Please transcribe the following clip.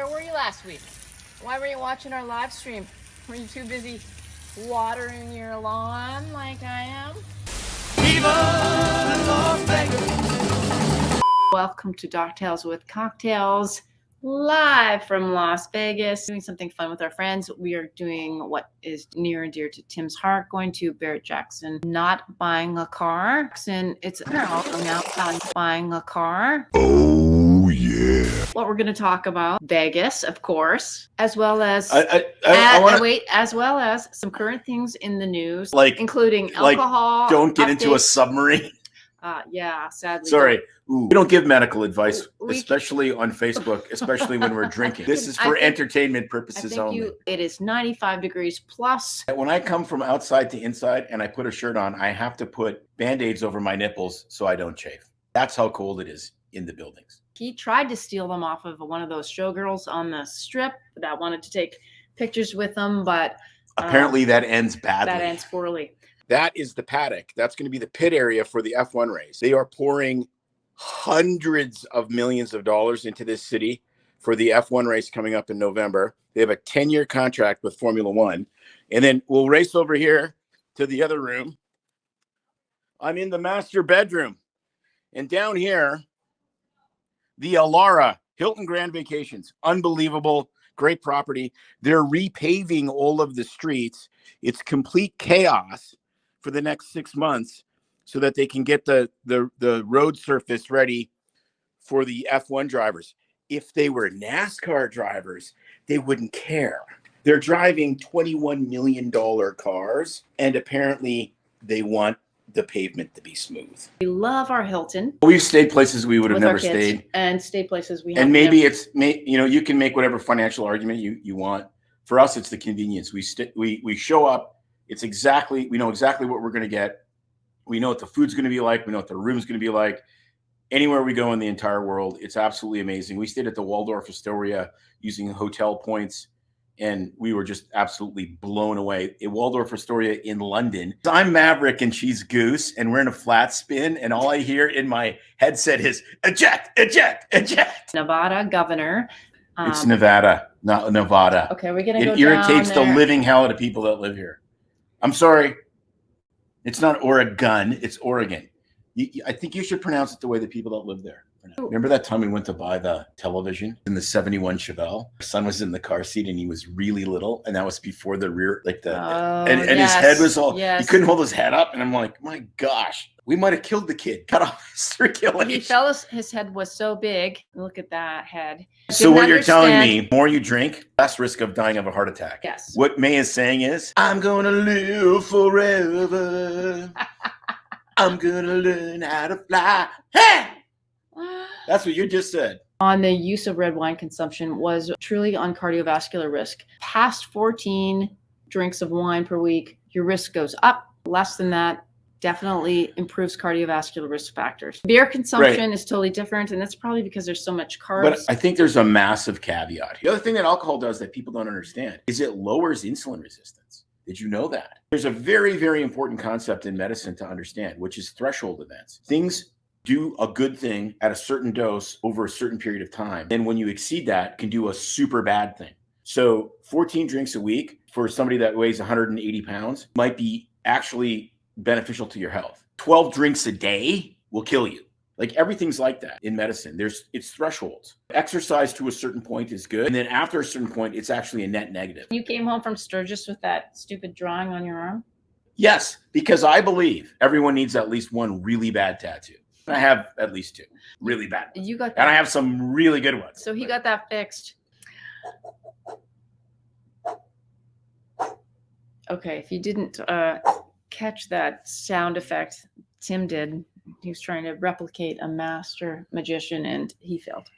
where were you last week? Why were you watching our live stream? Were you too busy watering your lawn like I am? Viva Las Vegas! Welcome to Dark Tales with Cocktails, live from Las Vegas. Doing something fun with our friends. We are doing what is near and dear to Tim's heart, going to Barrett Jackson, not buying a car. And it's now buying a car. Oh, yeah. What we're going to talk about, Vegas, of course, as well as as well as some current things in the news, including alcohol. Don't get updates. into a submarine. Yeah, sadly. Sorry. We don't give medical advice, especially on Facebook, especially when we're drinking. This is for entertainment purposes only. It is 95 degrees plus. When I come from outside to inside and I put a shirt on, I have to put Band-Aids over my nipples so I don't chafe. That's how cold it is in the buildings. He tried to steal them off of one of those showgirls on the strip that wanted to take pictures with them, but apparently that ends badly. That ends poorly. That is the paddock. That's going to be the pit area for the F1 race. They are pouring hundreds of millions of dollars into this city for the F1 race coming up in November. They have a 10-year contract with Formula One. And then we'll race over here to the other room. I'm in the master bedroom. And down here, the Alara, Hilton Grand Vacations. Unbelievable. Great property. They're repaving all of the streets. It's complete chaos for the next 6 months so that they can get the road surface ready for the F1 drivers. If they were NASCAR drivers, they wouldn't care. They're driving $21 million cars, and apparently they want the pavement to be smooth. We love our Hilton. We've stayed places we would have never stayed, and stayed places we have. And maybe you can make whatever financial argument you want. For us, it's the convenience. We show up. We know exactly what we're going to get. We know what the food's going to be like. We know what the room's going to be like. Anywhere we go in the entire world, it's absolutely amazing. We stayed at the Waldorf Astoria using hotel points, and we were just absolutely blown away. At Waldorf Astoria in London. I'm Maverick and she's Goose, and we're in a flat spin, and all I hear in my headset is eject, eject, eject. Nevada governor. It's Nevada, not Nevada. Okay, we're going to go down. It irritates the living hell out of people that live here. I'm sorry. It's not Oregon. It's Oregon. I think you should pronounce it the way the people that live there. Remember that time we went to buy the television in the 71 Chevelle? Our son was in the car seat and he was really little. And that was before the rear, and his head was all, he couldn't hold his head up. And I'm like, my gosh, we might have killed the kid. Cut off his circulation. His head was so big. Look at that head. So what you're telling me, the more you drink, less risk of dying of a heart attack. Yes. What May is saying is, I'm going to live forever. I'm going to learn how to fly. Hey! That's what you just said. On the use of red wine consumption was truly on cardiovascular risk. Past 14 drinks of wine per week, your risk goes up. Less than that definitely improves cardiovascular risk factors. Beer consumption is totally different, and that's probably because there's so much carbs. But I think there's a massive caveat. The other thing that alcohol does that people don't understand is it lowers insulin resistance. Did you know that? There's a very, very important concept in medicine to understand, which is threshold events. Things do a good thing at a certain dose over a certain period of time. And when you exceed that, it can do a super bad thing. So 14 drinks a week for somebody that weighs 180 pounds might be actually beneficial to your health. 12 drinks a day will kill you. Like everything's like that in medicine. It's thresholds. Exercise to a certain point is good. And then after a certain point, it's actually a net negative. You came home from Sturgis with that stupid drawing on your arm? Yes, because I believe everyone needs at least one really bad tattoo. I have at least two really bad ones. You got that. And I have some really good ones. So he got that fixed. Okay, if you didn't catch that sound effect, Tim did. He was trying to replicate a master magician and he failed.